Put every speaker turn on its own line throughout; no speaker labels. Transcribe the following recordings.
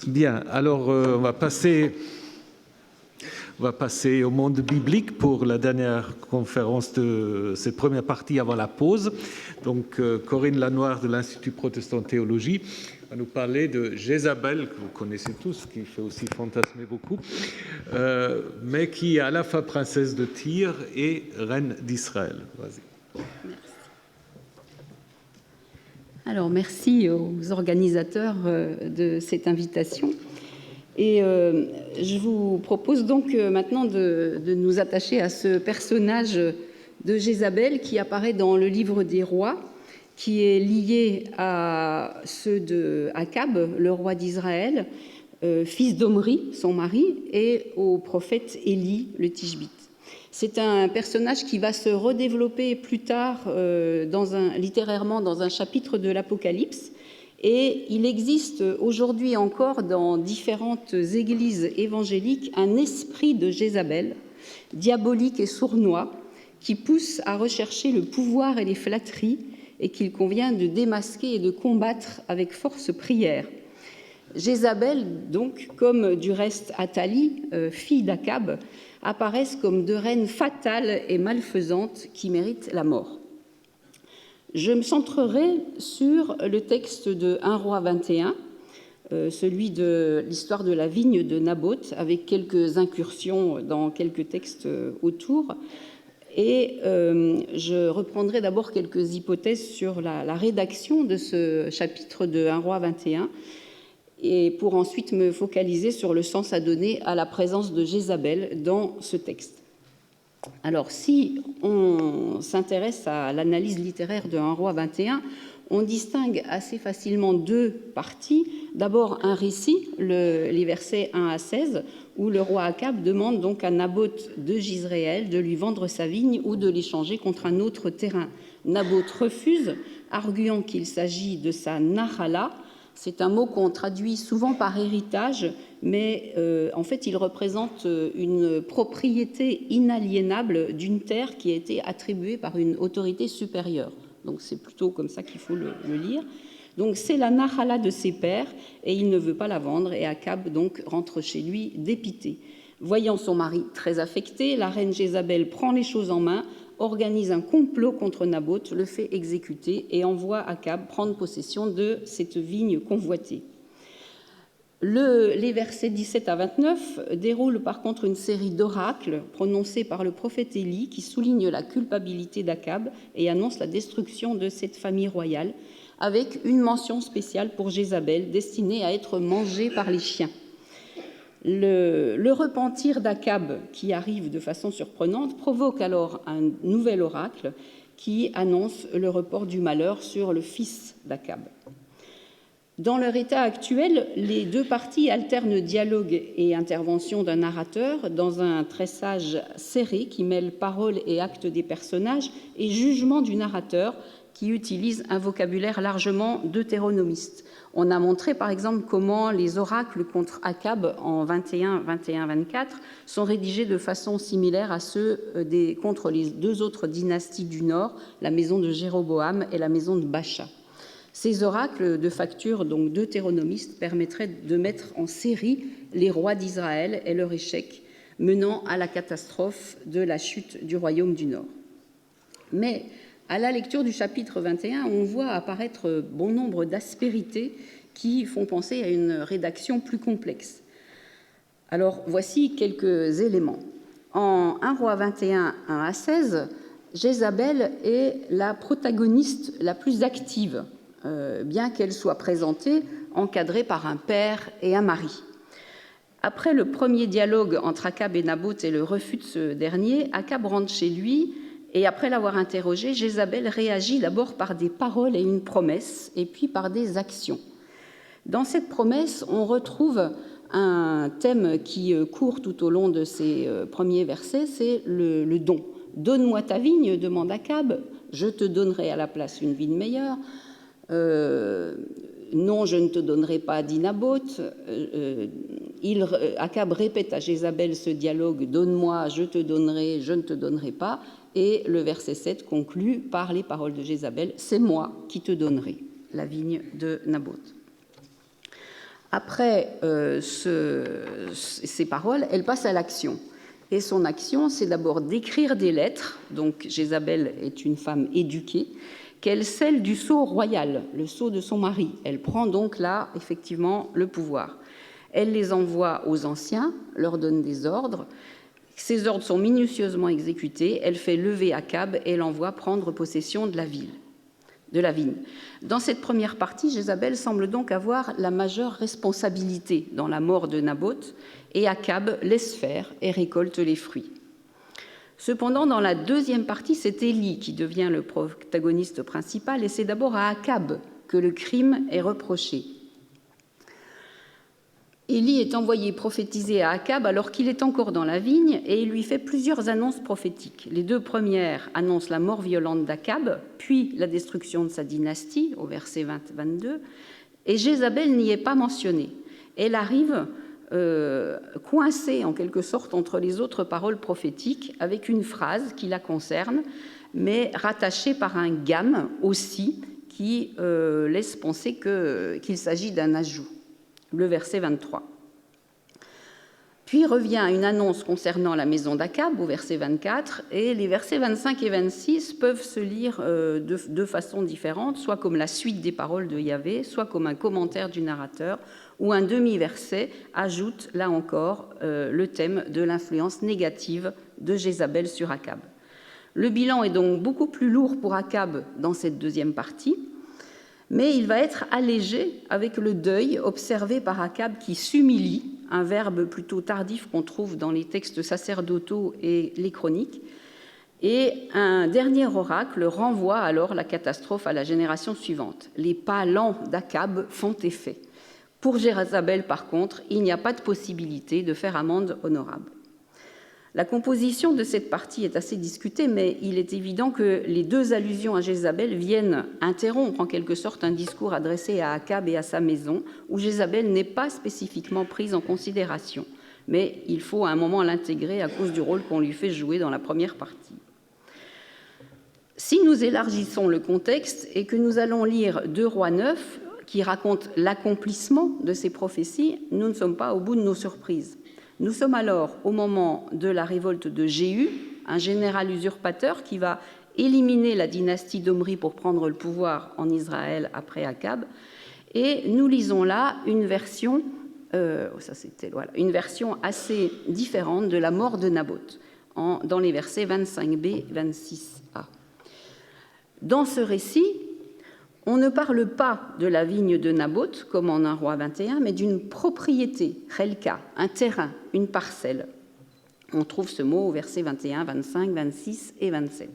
Bien, alors on va passer au monde biblique pour la dernière conférence de cette première partie avant la pause. Donc Corinne Lanoir de l'Institut protestant de théologie va nous parler de Jézabel, que vous connaissez tous, qui fait aussi fantasmer beaucoup, mais qui est à la fois princesse de Tyr et reine d'Israël. Vas-y.
Merci. Alors, merci aux organisateurs de cette invitation. Et je vous propose donc maintenant de nous attacher à ce personnage de Jézabel qui apparaît dans le livre des rois, qui est lié à ceux de Akab, le roi d'Israël, fils d'Omri, son mari, et au prophète Élie, le Tishbite. C'est un personnage qui va se redévelopper plus tard littérairement dans un chapitre de l'Apocalypse. Et il existe aujourd'hui encore dans différentes églises évangéliques un esprit de Jézabel, diabolique et sournois, qui pousse à rechercher le pouvoir et les flatteries et qu'il convient de démasquer et de combattre avec force prière. Jézabel, donc, comme du reste Athalie, fille d'Akab, apparaissent comme deux reines fatales et malfaisantes qui méritent la mort. Je me centrerai sur le texte de 1 Roi 21, celui de l'histoire de la vigne de Naboth, avec quelques incursions dans quelques textes autour. Et je reprendrai d'abord quelques hypothèses sur la rédaction de ce chapitre de 1 Roi 21, et pour ensuite me focaliser sur le sens à donner à la présence de Jézabel dans ce texte. Alors, si on s'intéresse à l'analyse littéraire de 1 Roi 21, on distingue assez facilement deux parties. D'abord, un récit, les versets 1 à 16, où le roi Akab demande donc à Naboth de Jizréel de lui vendre sa vigne ou de l'échanger contre un autre terrain. Naboth refuse, arguant qu'il s'agit de sa nahala. C'est un mot qu'on traduit souvent par héritage, mais en fait, il représente une propriété inaliénable d'une terre qui a été attribuée par une autorité supérieure. Donc, c'est plutôt comme ça qu'il faut le lire. Donc, c'est la nahala de ses pères, et il ne veut pas la vendre, et Akab donc rentre chez lui dépité. Voyant son mari très affecté, la reine Jézabel prend les choses en main, organise un complot contre Naboth, le fait exécuter et envoie Akab prendre possession de cette vigne convoitée. Les versets 17 à 29 déroulent par contre une série d'oracles prononcés par le prophète Élie qui soulignent la culpabilité d'Akab et annoncent la destruction de cette famille royale, avec une mention spéciale pour Jézabel destinée à être mangée par les chiens. Le repentir d'Akab, qui arrive de façon surprenante, provoque alors un nouvel oracle qui annonce le report du malheur sur le fils d'Akab. Dans leur état actuel, les deux parties alternent dialogue et intervention d'un narrateur dans un tressage serré qui mêle paroles et actes des personnages et jugement du narrateur qui utilise un vocabulaire largement deutéronomiste. On a montré par exemple comment les oracles contre Akab en 21, 21, 24 sont rédigés de façon similaire à ceux contre les deux autres dynasties du Nord, la maison de Jéroboam et la maison de Bacha. Ces oracles de facture donc deutéronomiste permettraient de mettre en série les rois d'Israël et leur échec, menant à la catastrophe de la chute du royaume du Nord. Mais à la lecture du chapitre 21, on voit apparaître bon nombre d'aspérités qui font penser à une rédaction plus complexe. Alors, voici quelques éléments. En 1 Roi 21, 1 à 16, Jézabel est la protagoniste la plus active, bien qu'elle soit présentée encadrée par un père et un mari. Après le premier dialogue entre Akab et Naboth et le refus de ce dernier, Akab rentre chez lui et après l'avoir interrogé, Jézabel réagit d'abord par des paroles et une promesse, et puis par des actions. Dans cette promesse, on retrouve un thème qui court tout au long de ces premiers versets, c'est le don. « Donne-moi ta vigne », demande Akab, « je te donnerai à la place une vigne meilleure. » Non, je ne te donnerai pas, dit Naboth. Akab répète à Jézabel ce dialogue, donne-moi, je te donnerai, je ne te donnerai pas. Et le verset 7 conclut par les paroles de Jézabel, c'est moi qui te donnerai la vigne de Naboth. Après ces paroles, elle passe à l'action. Et son action, c'est d'abord d'écrire des lettres. Donc Jézabel est une femme éduquée, qu'elle scelle du sceau royal, le sceau de son mari. Elle prend donc là, effectivement, le pouvoir. Elle les envoie aux anciens, leur donne des ordres. Ces ordres sont minutieusement exécutés. Elle fait lever Akab et l'envoie prendre possession de la vigne. Dans cette première partie, Jézabel semble donc avoir la majeure responsabilité dans la mort de Naboth, et Akab laisse faire et récolte les fruits. Cependant, dans la deuxième partie, c'est Élie qui devient le protagoniste principal, et c'est d'abord à Akab que le crime est reproché. Élie est envoyé prophétiser à Akab alors qu'il est encore dans la vigne, et il lui fait plusieurs annonces prophétiques. Les deux premières annoncent la mort violente d'Akab, puis la destruction de sa dynastie, au verset 20-22, et Jézabel n'y est pas mentionnée. Elle arrive coincée en quelque sorte entre les autres paroles prophétiques, avec une phrase qui la concerne, mais rattachée par un gam aussi, qui laisse penser qu'il s'agit d'un ajout. Le verset 23. Puis revient une annonce concernant la maison d'Akab au verset 24, et les versets 25 et 26 peuvent se lire de façon différente, soit comme la suite des paroles de Yahvé, soit comme un commentaire du narrateur, où un demi-verset ajoute, là encore, le thème de l'influence négative de Jézabel sur Akab. Le bilan est donc beaucoup plus lourd pour Akab dans cette deuxième partie, mais il va être allégé avec le deuil observé par Akab qui s'humilie, un verbe plutôt tardif qu'on trouve dans les textes sacerdotaux et les chroniques, et un dernier oracle renvoie alors la catastrophe à la génération suivante. Les pas lents d'Akab font effet. Pour Jézabel, par contre, il n'y a pas de possibilité de faire amende honorable. La composition de cette partie est assez discutée, mais il est évident que les deux allusions à Jézabel viennent interrompre en quelque sorte un discours adressé à Akab et à sa maison, où Jézabel n'est pas spécifiquement prise en considération. Mais il faut à un moment l'intégrer à cause du rôle qu'on lui fait jouer dans la première partie. Si nous élargissons le contexte et que nous allons lire 2 Rois 9, qui raconte l'accomplissement de ces prophéties, nous ne sommes pas au bout de nos surprises. Nous sommes alors au moment de la révolte de Jéhu, un général usurpateur qui va éliminer la dynastie d'Omri pour prendre le pouvoir en Israël après Akab. Et nous lisons là une version assez différente de la mort de Naboth, dans les versets 25b et 26a. Dans ce récit, on ne parle pas de la vigne de Naboth, comme en 1 Roi 21, mais d'une propriété, chelka, un terrain, une parcelle. On trouve ce mot au verset 21, 25, 26 et 27.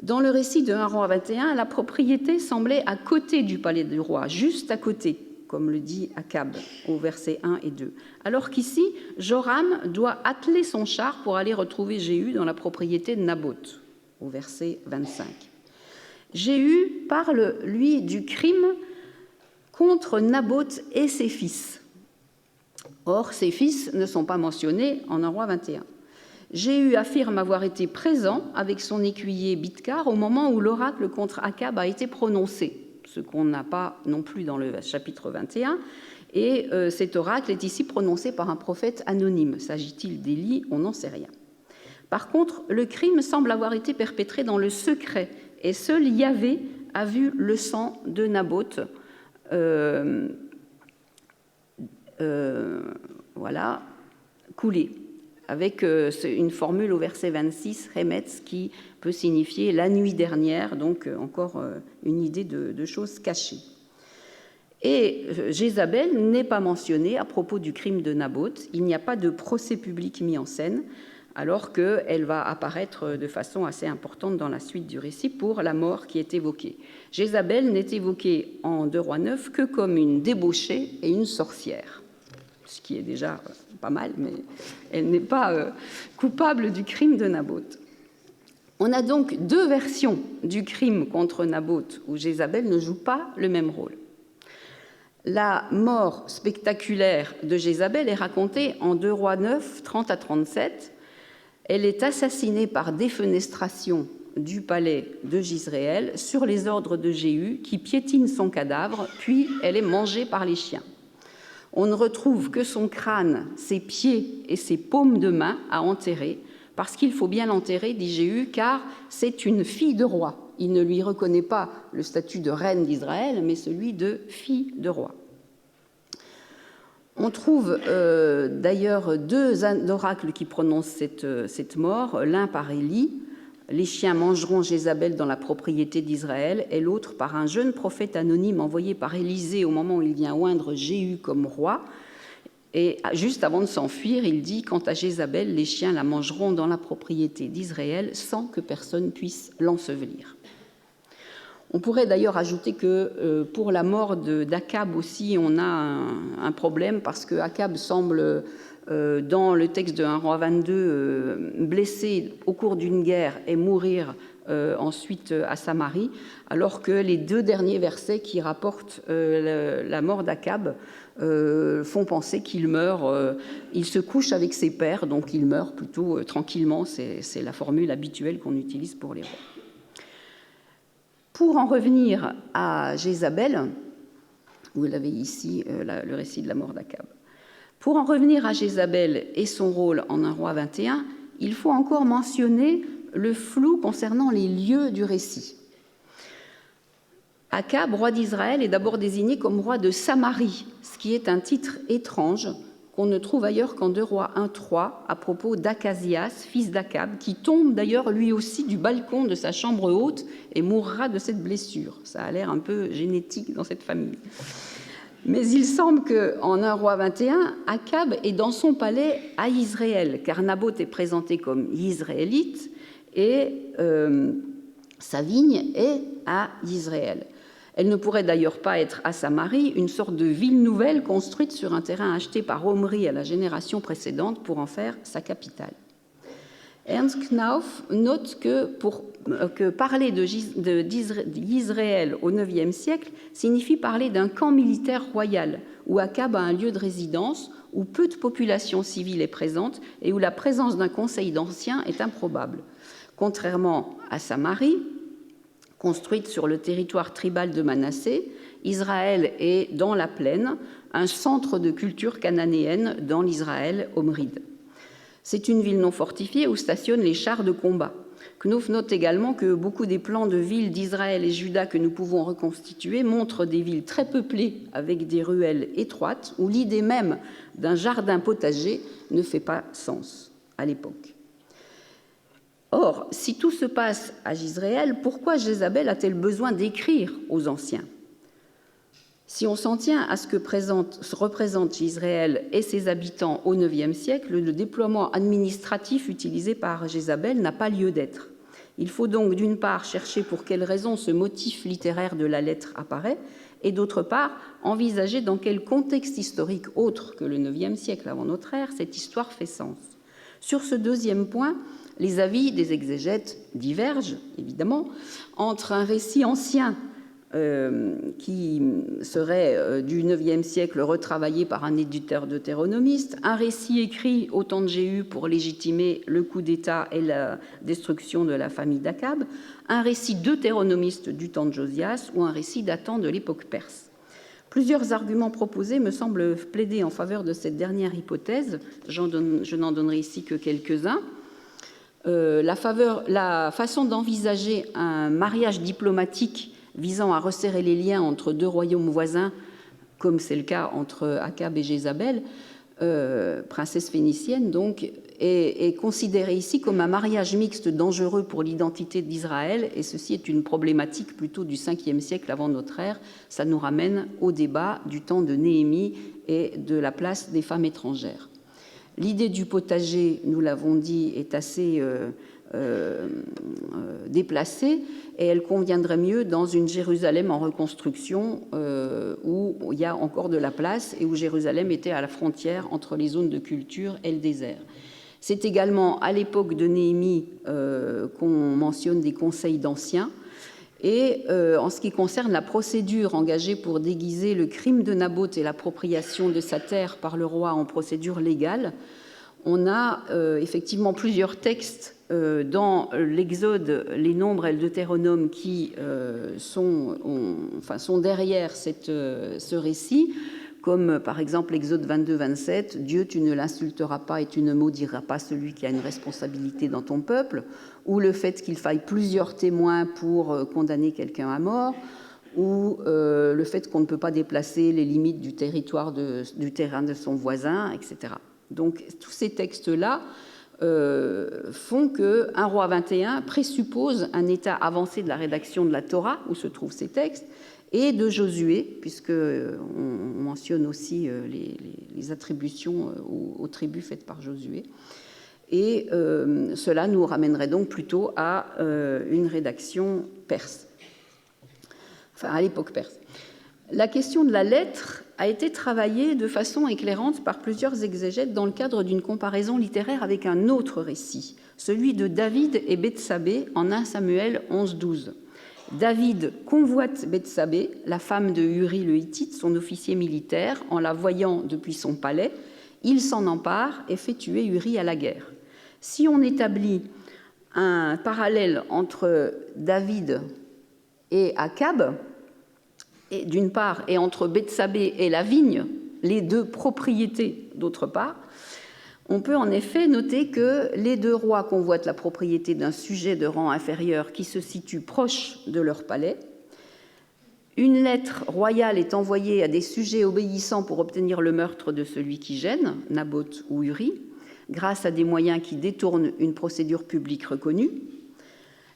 Dans le récit de 1 Roi 21, la propriété semblait à côté du palais du roi, juste à côté, comme le dit Akab au verset 1 et 2. Alors qu'ici, Joram doit atteler son char pour aller retrouver Jéhu dans la propriété de Naboth, au verset 25. Jéhu parle, lui, du crime contre Naboth et ses fils. Or, ses fils ne sont pas mentionnés en 1 Roi 21. Jéhu affirme avoir été présent avec son écuyer Bidkar au moment où l'oracle contre Akab a été prononcé, ce qu'on n'a pas non plus dans le chapitre 21, et cet oracle est ici prononcé par un prophète anonyme. S'agit-il d'Élie? On n'en sait rien. Par contre, le crime semble avoir été perpétré dans le secret, et seul Yahvé a vu le sang de Naboth couler, avec une formule au verset 26, Remetz, qui peut signifier la nuit dernière, donc encore une idée de choses cachées. Et Jézabel n'est pas mentionnée à propos du crime de Naboth. Il n'y a pas de procès public mis en scène, alors qu'elle va apparaître de façon assez importante dans la suite du récit pour la mort qui est évoquée. Jézabel n'est évoquée en 2 Rois 9 que comme une débauchée et une sorcière, ce qui est déjà pas mal, mais elle n'est pas coupable du crime de Naboth. On a donc 2 versions du crime contre Naboth où Jézabel ne joue pas le même rôle. La mort spectaculaire de Jézabel est racontée en 2 Rois 9, 30 à 37. Elle est assassinée par défenestration du palais de Jizréel sur les ordres de Jéhu, qui piétine son cadavre, puis elle est mangée par les chiens. On ne retrouve que son crâne, ses pieds et ses paumes de main à enterrer, parce qu'il faut bien l'enterrer, dit Jéhu, car c'est une fille de roi. Il ne lui reconnaît pas le statut de reine d'Israël, mais celui de fille de roi. On trouve d'ailleurs deux oracles qui prononcent cette mort, l'un par Élie, « Les chiens mangeront Jézabel dans la propriété d'Israël », et l'autre par un jeune prophète anonyme envoyé par Élisée au moment où il vient oindre Jéhu comme roi. Et juste avant de s'enfuir, il dit « Quant à Jézabel, les chiens la mangeront dans la propriété d'Israël sans que personne puisse l'ensevelir ». On pourrait d'ailleurs ajouter que pour la mort d'Akab aussi, on a un problème parce que Akab semble, dans le texte de 1 Roi 22, blessé au cours d'une guerre et mourir ensuite à Samarie, alors que les deux derniers versets qui rapportent la mort d'Akab font penser qu'il meurt, il se couche avec ses pères, donc il meurt plutôt tranquillement, c'est la formule habituelle qu'on utilise pour les rois. Pour en revenir à Jézabel, vous l'avez ici, le récit de la mort d'Akab. Pour en revenir à Jézabel et son rôle en 1 Roi 21, il faut encore mentionner le flou concernant les lieux du récit. Akab, roi d'Israël, est d'abord désigné comme roi de Samarie, ce qui est un titre étrange qu'on ne trouve ailleurs qu'en 2 Rois 1-3, à propos d'Achazias, fils d'Akab, qui tombe d'ailleurs lui aussi du balcon de sa chambre haute et mourra de cette blessure. Ça a l'air un peu génétique dans cette famille. Mais il semble qu'en 1 Roi 21, Akab est dans son palais à Israël, car Naboth est présenté comme israélite et sa vigne est à Israël. Elle ne pourrait d'ailleurs pas être à Samarie, une sorte de ville nouvelle construite sur un terrain acheté par Omri à la génération précédente pour en faire sa capitale. Ernst Knauf note que parler d'Israël au IXe siècle signifie parler d'un camp militaire royal, où Akab a un lieu de résidence, où peu de population civile est présente et où la présence d'un conseil d'anciens est improbable. Contrairement à Samarie, construite sur le territoire tribal de Manassé, Israël est, dans la plaine, un centre de culture cananéenne dans l'Israël omride. C'est une ville non fortifiée où stationnent les chars de combat. Knauf note également que beaucoup des plans de villes d'Israël et Juda que nous pouvons reconstituer montrent des villes très peuplées avec des ruelles étroites où l'idée même d'un jardin potager ne fait pas sens à l'époque. Or, si tout se passe à Jezréel, pourquoi Jézabel a-t-elle besoin d'écrire aux anciens ? Si on s'en tient à ce que représente Jezréel et ses habitants au IXe siècle, le déploiement administratif utilisé par Jézabel n'a pas lieu d'être. Il faut donc d'une part chercher pour quelles raisons ce motif littéraire de la lettre apparaît, et d'autre part envisager dans quel contexte historique autre que le IXe siècle avant notre ère cette histoire fait sens. Sur ce deuxième point, les avis des exégètes divergent, évidemment, entre un récit ancien qui serait du IXe siècle retravaillé par un éditeur deutéronomiste, un récit écrit au temps de Jéhu pour légitimer le coup d'État et la destruction de la famille d'Akab, un récit deutéronomiste du temps de Josias ou un récit datant de l'époque perse. Plusieurs arguments proposés me semblent plaider en faveur de cette dernière hypothèse. Je n'en donnerai ici que quelques-uns. La façon d'envisager un mariage diplomatique visant à resserrer les liens entre deux royaumes voisins, comme c'est le cas entre Akab et Jézabel, princesse phénicienne, donc, est considéré ici comme un mariage mixte dangereux pour l'identité d'Israël, et ceci est une problématique plutôt du 5e siècle avant notre ère. Ça nous ramène au débat du temps de Néhémie et de la place des femmes étrangères. L'idée du potager, nous l'avons dit, est assez déplacée et elle conviendrait mieux dans une Jérusalem en reconstruction où il y a encore de la place et où Jérusalem était à la frontière entre les zones de culture et le désert. C'est également à l'époque de Néhémie qu'on mentionne des conseils d'anciens. Et en ce qui concerne la procédure engagée pour déguiser le crime de Naboth et l'appropriation de sa terre par le roi en procédure légale, on a effectivement plusieurs textes dans l'Exode, les Nombres et le Deutéronome qui sont derrière ce récit, comme par exemple Exode 22, 27, « Dieu, tu ne l'insulteras pas et tu ne maudiras pas celui qui a une responsabilité dans ton peuple », ou le fait qu'il faille plusieurs témoins pour condamner quelqu'un à mort, ou le fait qu'on ne peut pas déplacer les limites du territoire du terrain de son voisin, etc. Donc tous ces textes-là font qu'un roi 21 présuppose un état avancé de la rédaction de la Torah, où se trouvent ces textes, et de Josué, puisqu'on mentionne aussi les attributions aux tribus faites par Josué. Et cela nous ramènerait donc plutôt à une rédaction perse, enfin à l'époque perse. La question de la lettre a été travaillée de façon éclairante par plusieurs exégètes dans le cadre d'une comparaison littéraire avec un autre récit, celui de David et Bethsabée en 1 Samuel 11-12. David convoite Bethsabée, la femme de Uri le Hittite, son officier militaire, en la voyant depuis son palais. Il s'en empare et fait tuer Uri à la guerre. Si on établit un parallèle entre David et Akab, d'une part, et entre Bethsabée et la vigne, les deux propriétés d'autre part, on peut en effet noter que les deux rois convoitent la propriété d'un sujet de rang inférieur qui se situe proche de leur palais. Une lettre royale est envoyée à des sujets obéissants pour obtenir le meurtre de celui qui gêne, Naboth ou Uri, grâce à des moyens qui détournent une procédure publique reconnue.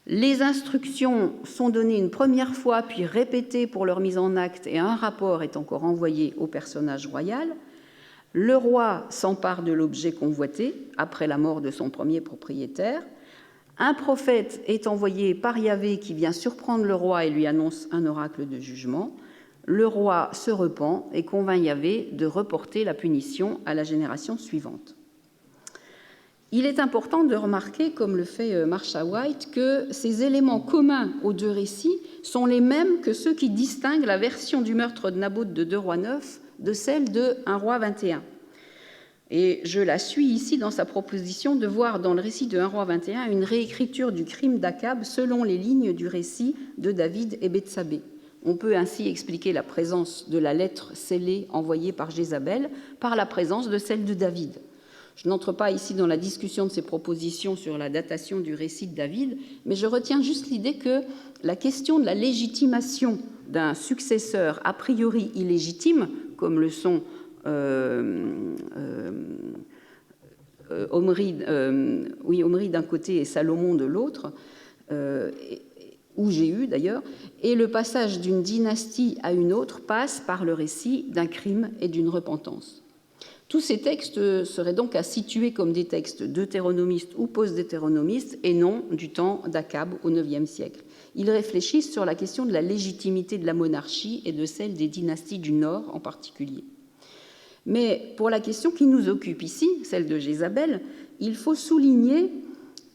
Les instructions sont données une première fois, puis répétées pour leur mise en acte, et un rapport est encore envoyé au personnage royal. Le roi s'empare de l'objet convoité après la mort de son premier propriétaire. Un prophète est envoyé par Yahvé qui vient surprendre le roi et lui annonce un oracle de jugement. Le roi se repent et convainc Yahvé de reporter la punition à la génération suivante. Il est important de remarquer, comme le fait Marcia White, que ces éléments communs aux deux récits sont les mêmes que ceux qui distinguent la version du meurtre de Naboth de 2 Rois 9 de celle de 1 Roi 21. Et je la suis ici dans sa proposition de voir dans le récit de 1 Roi 21 une réécriture du crime d'Akab selon les lignes du récit de David et Bethsabée. On peut ainsi expliquer la présence de la lettre scellée envoyée par Jézabel par la présence de celle de David. Je n'entre pas ici dans la discussion de ces propositions sur la datation du récit de David, mais je retiens juste l'idée que la question de la légitimation d'un successeur a priori illégitime, comme le sont Omri d'un côté et Salomon de l'autre, ou Jéhu d'ailleurs, et le passage d'une dynastie à une autre passe par le récit d'un crime et d'une repentance. Tous ces textes seraient donc à situer comme des textes deutéronomistes ou post-deutéronomistes et non du temps d'Akab au IXe siècle. Ils réfléchissent sur la question de la légitimité de la monarchie et de celle des dynasties du Nord en particulier. Mais pour la question qui nous occupe ici, celle de Jézabel, il faut souligner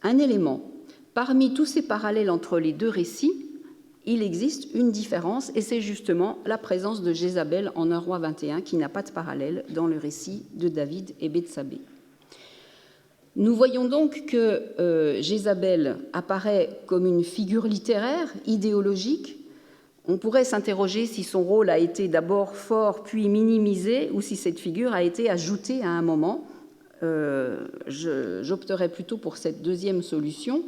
un élément. Parmi tous ces parallèles entre les deux récits, il existe une différence, et c'est justement la présence de Jézabel en 1 Roi 21 qui n'a pas de parallèle dans le récit de David et Bethsabée. Nous voyons donc que Jézabel apparaît comme une figure littéraire, idéologique. On pourrait s'interroger si son rôle a été d'abord fort puis minimisé ou si cette figure a été ajoutée à un moment. J'opterais plutôt pour cette deuxième solution.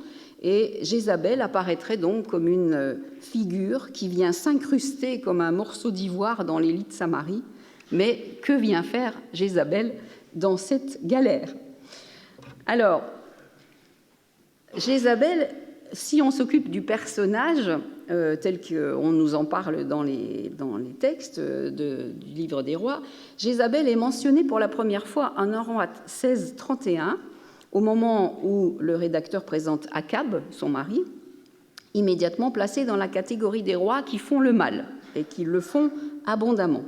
Et Jézabel apparaîtrait donc comme une figure qui vient s'incruster comme un morceau d'ivoire dans les lits de Samarie. Mais que vient faire Jézabel dans cette galère ? Alors, Jézabel, si on s'occupe du personnage tel qu'on nous en parle dans les textes du livre des rois, Jézabel est mentionnée pour la première fois en 1 Roi 16, 31, au moment où le rédacteur présente Akab, son mari, immédiatement placé dans la catégorie des rois qui font le mal et qui le font abondamment.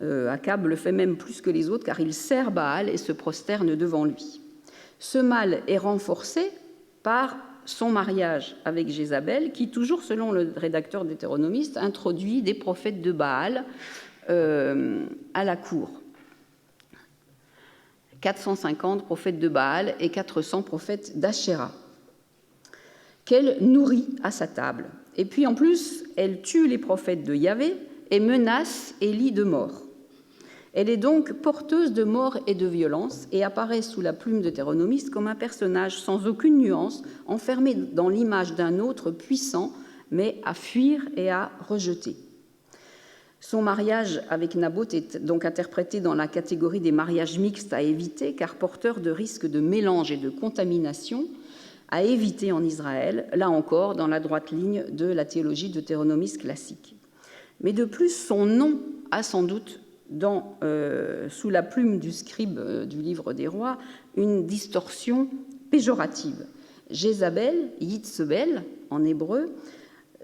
Akab le fait même plus que les autres car il sert Baal et se prosterne devant lui. Ce mal est renforcé par son mariage avec Jézabel qui, toujours selon le rédacteur deutéronomiste, introduit des prophètes de Baal à la cour. 450 prophètes de Baal et 400 prophètes d'Ashéra, qu'elle nourrit à sa table. Et puis en plus, elle tue les prophètes de Yahvé et menace Élie de mort. Elle est donc porteuse de mort et de violence et apparaît sous la plume de Théronomiste comme un personnage sans aucune nuance, enfermé dans l'image d'un autre puissant, mais à fuir et à rejeter. Son mariage avec Naboth est donc interprété dans la catégorie des mariages mixtes à éviter, car porteur de risques de mélange et de contamination, à éviter en Israël, là encore dans la droite ligne de la théologie deutéronomiste classique. Mais de plus, son nom a sans doute, sous la plume du scribe du livre des rois, une distorsion péjorative. Jézabel, Yitzebel en hébreu,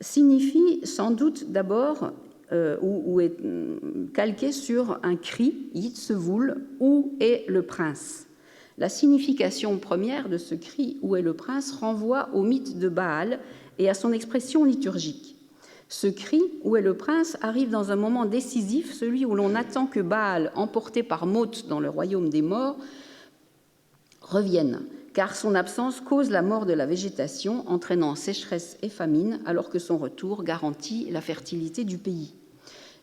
signifie sans doute d'abord ou est calqué sur un cri, Yitzevul, où est le prince. La signification première de ce cri, où est le prince, renvoie au mythe de Baal et à son expression liturgique. Ce cri, où est le prince, arrive dans un moment décisif, celui où l'on attend que Baal, emporté par Moth dans le royaume des morts, revienne, car son absence cause la mort de la végétation, entraînant sécheresse et famine, alors que son retour garantit la fertilité du pays.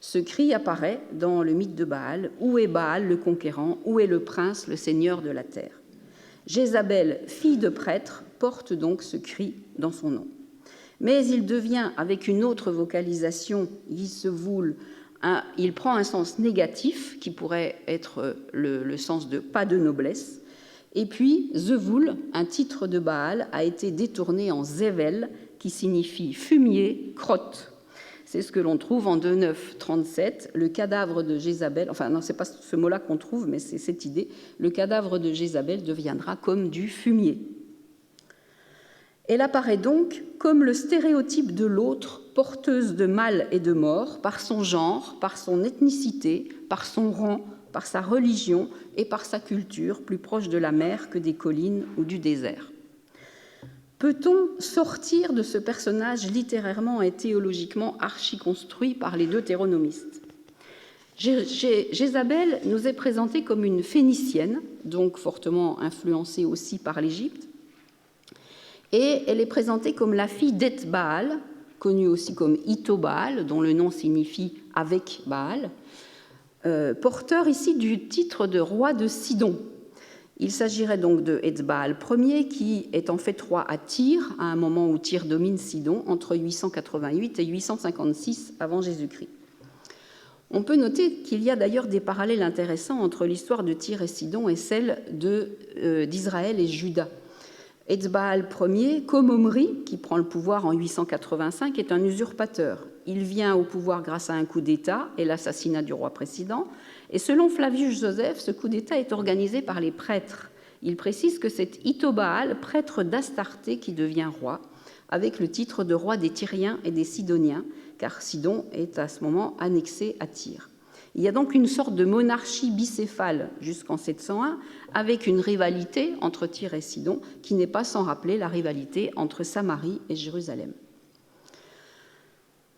Ce cri apparaît dans le mythe de Baal. Où est Baal, le conquérant? Où est le prince, le seigneur de la terre? Jézabel, fille de prêtre, porte donc ce cri dans son nom. Mais il devient, avec une autre vocalisation, Yissevoul, il prend un sens négatif, qui pourrait être le sens de pas de noblesse. Et puis, Zevoul, un titre de Baal, a été détourné en Zével, qui signifie fumier, crotte. C'est ce que l'on trouve en 2.9.37, le cadavre de Jézabel, enfin non, c'est pas ce mot-là qu'on trouve, mais c'est cette idée, le cadavre de Jézabel deviendra comme du fumier. Elle apparaît donc comme le stéréotype de l'autre, porteuse de mal et de mort, par son genre, par son ethnicité, par son rang, par sa religion et par sa culture, plus proche de la mer que des collines ou du désert. Peut-on sortir de ce personnage littérairement et théologiquement archi-construit par les deutéronomistes? Jézabel nous est présentée comme une phénicienne, donc fortement influencée aussi par l'Égypte, et elle est présentée comme la fille d'Eth-Baal, connue aussi comme Ito-Baal, dont le nom signifie « avec Baal », porteur ici du titre de roi de Sidon. Il s'agirait donc de Eth-Baal Ier, qui est en fait roi à Tyr, à un moment où Tyr domine Sidon, entre 888 et 856 avant Jésus-Christ. On peut noter qu'il y a d'ailleurs des parallèles intéressants entre l'histoire de Tyr et Sidon et celle d'Israël et Juda. Eth-Baal Ier, comme Omri, qui prend le pouvoir en 885, est un usurpateur. Il vient au pouvoir grâce à un coup d'État et l'assassinat du roi précédent. Et selon Flavius Joseph, ce coup d'État est organisé par les prêtres. Il précise que c'est Ito-Baal, prêtre d'Astarté, qui devient roi, avec le titre de roi des Tyriens et des Sidoniens, car Sidon est à ce moment annexé à Tyr. Il y a donc une sorte de monarchie bicéphale jusqu'en 701, avec une rivalité entre Tyr et Sidon, qui n'est pas sans rappeler la rivalité entre Samarie et Jérusalem.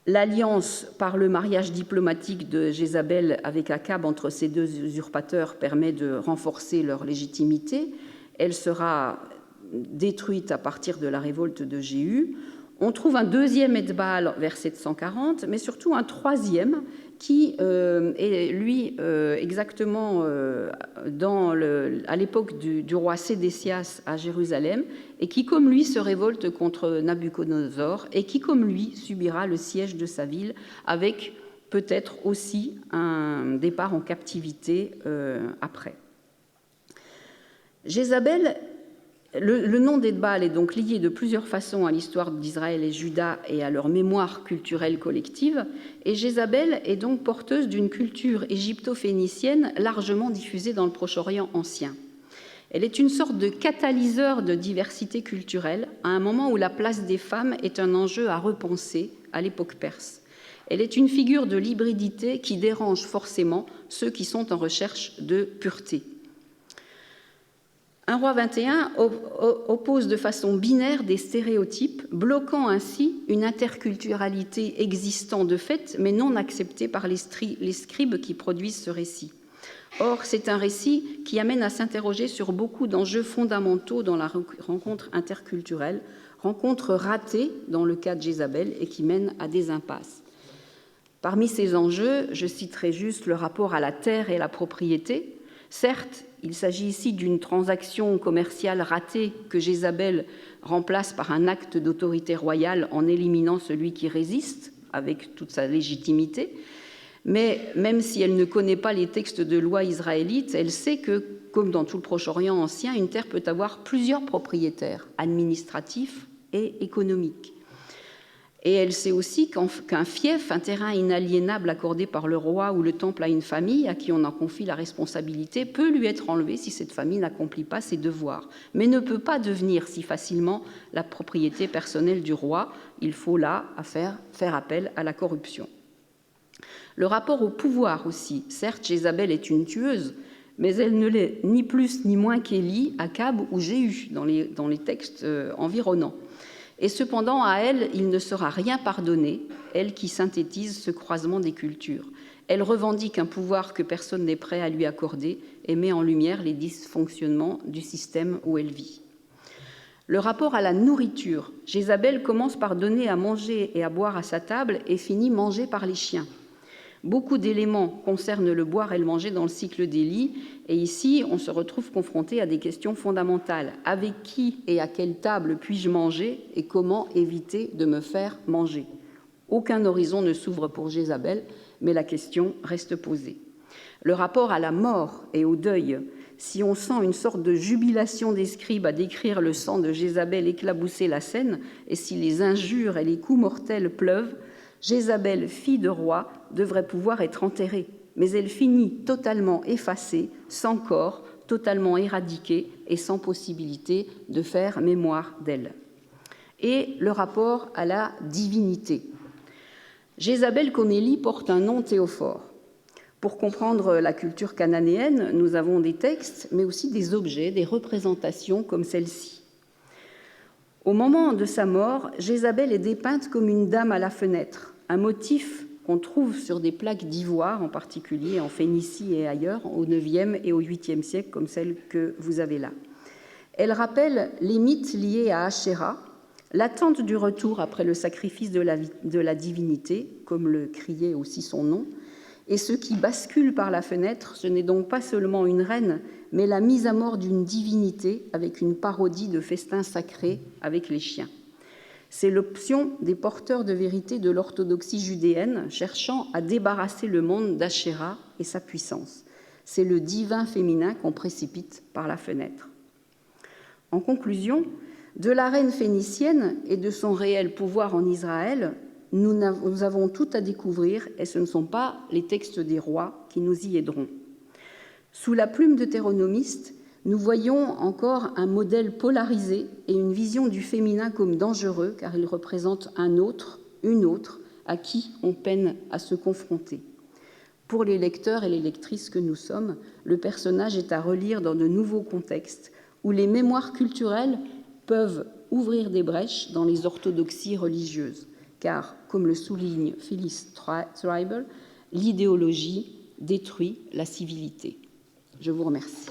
L'alliance par le mariage diplomatique de Jézabel avec Akab entre ces deux usurpateurs permet de renforcer leur légitimité. Elle sera détruite à partir de la révolte de Jéhu. On trouve un deuxième Eth-Baal vers 740, mais surtout un troisième qui est, lui, exactement à l'époque du roi Sédécias à Jérusalem, et qui, comme lui, se révolte contre Nabuchodonosor, et qui, comme lui, subira le siège de sa ville, avec peut-être aussi un départ en captivité après. Jézabel, le nom d'Eth-Baal est donc lié de plusieurs façons à l'histoire d'Israël et Juda et à leur mémoire culturelle collective, et Jézabel est donc porteuse d'une culture égypto-phénicienne largement diffusée dans le Proche-Orient ancien. Elle est une sorte de catalyseur de diversité culturelle à un moment où la place des femmes est un enjeu à repenser à l'époque perse. Elle est une figure de l'hybridité qui dérange forcément ceux qui sont en recherche de pureté. Un roi 21 oppose de façon binaire des stéréotypes, bloquant ainsi une interculturalité existant de fait, mais non acceptée par les scribes qui produisent ce récit. Or, c'est un récit qui amène à s'interroger sur beaucoup d'enjeux fondamentaux dans la rencontre interculturelle, rencontre ratée dans le cas de Jézabel et qui mène à des impasses. Parmi ces enjeux, je citerai juste le rapport à la terre et à la propriété. Certes, il s'agit ici d'une transaction commerciale ratée que Jézabel remplace par un acte d'autorité royale en éliminant celui qui résiste, avec toute sa légitimité. Mais même si elle ne connaît pas les textes de loi israélites, elle sait que, comme dans tout le Proche-Orient ancien, une terre peut avoir plusieurs propriétaires, administratifs et économiques. Et elle sait aussi qu'un fief, un terrain inaliénable accordé par le roi ou le temple à une famille à qui on en confie la responsabilité, peut lui être enlevé si cette famille n'accomplit pas ses devoirs, mais ne peut pas devenir si facilement la propriété personnelle du roi. Il faut là faire appel à la corruption. Le rapport au pouvoir aussi. Certes, Jézabel est une tueuse, mais elle ne l'est ni plus ni moins qu'Élie, Akab ou Jéhu dans les textes environnants. Et cependant, à elle, il ne sera rien pardonné, elle qui synthétise ce croisement des cultures. Elle revendique un pouvoir que personne n'est prêt à lui accorder et met en lumière les dysfonctionnements du système où elle vit. Le rapport à la nourriture. Jézabel commence par donner à manger et à boire à sa table et finit mangée par les chiens. Beaucoup d'éléments concernent le boire et le manger dans le cycle d'Élie, et ici, on se retrouve confronté à des questions fondamentales. Avec qui et à quelle table puis-je manger et comment éviter de me faire manger? Aucun horizon ne s'ouvre pour Jézabel, mais la question reste posée. Le rapport à la mort et au deuil. Si on sent une sorte de jubilation des scribes à décrire le sang de Jézabel éclabousser la scène, et si les injures et les coups mortels pleuvent, Jézabel, fille de roi, devrait pouvoir être enterrée, mais elle finit totalement effacée, sans corps, totalement éradiquée et sans possibilité de faire mémoire d'elle. Et le rapport à la divinité. Jézabel, comme Élie, porte un nom théophore. Pour comprendre la culture cananéenne, nous avons des textes, mais aussi des objets, des représentations comme celle-ci. Au moment de sa mort, Jézabel est dépeinte comme une dame à la fenêtre, un motif qu'on trouve sur des plaques d'ivoire, en particulier en Phénicie et ailleurs, au IXe et au VIIIe siècle, comme celle que vous avez là. Elle rappelle les mythes liés à Ashéra, l'attente du retour après le sacrifice de la divinité, comme le criait aussi son nom, et ce qui bascule par la fenêtre, ce n'est donc pas seulement une reine, mais la mise à mort d'une divinité avec une parodie de festin sacré avec les chiens. C'est l'option des porteurs de vérité de l'orthodoxie judéenne, cherchant à débarrasser le monde d'Ashéra et sa puissance. C'est le divin féminin qu'on précipite par la fenêtre. En conclusion, de la reine phénicienne et de son réel pouvoir en Israël, nous avons tout à découvrir, et ce ne sont pas les textes des rois qui nous y aideront. Sous la plume deutéronomiste, nous voyons encore un modèle polarisé et une vision du féminin comme dangereux, car il représente un autre, une autre, à qui on peine à se confronter. Pour les lecteurs et les lectrices que nous sommes, le personnage est à relire dans de nouveaux contextes, où les mémoires culturelles peuvent ouvrir des brèches dans les orthodoxies religieuses. Car, comme le souligne Phyllis Trible, l'idéologie détruit la civilité. Je vous remercie.